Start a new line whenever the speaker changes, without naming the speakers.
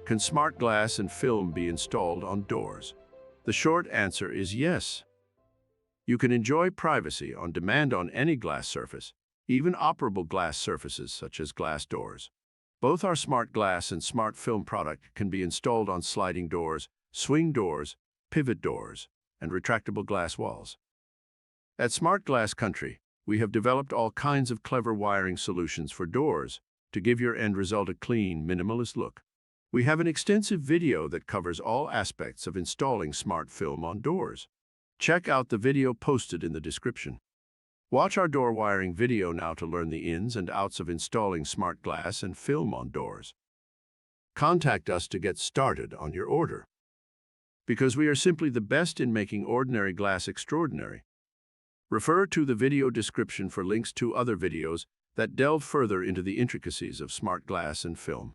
Can smart glass and film be installed on doors? The short answer is yes. You can enjoy privacy on demand on any glass surface, even operable glass surfaces such as glass doors. Both our smart glass and smart film product can be installed on sliding doors, swing doors, pivot doors, and retractable glass walls. At Smart Glass Country, we have developed all kinds of clever wiring solutions for doors to give your end result a clean, minimalist look. We have an extensive video that covers all aspects of installing smart film on doors. Check out the video posted in the description. Watch our door wiring video now to learn the ins and outs of installing smart glass and film on doors. Contact us to get started on your order. Because we are simply the best in making ordinary glass extraordinary. Refer to the video description for links to other videos that delve further into the intricacies of smart glass and film.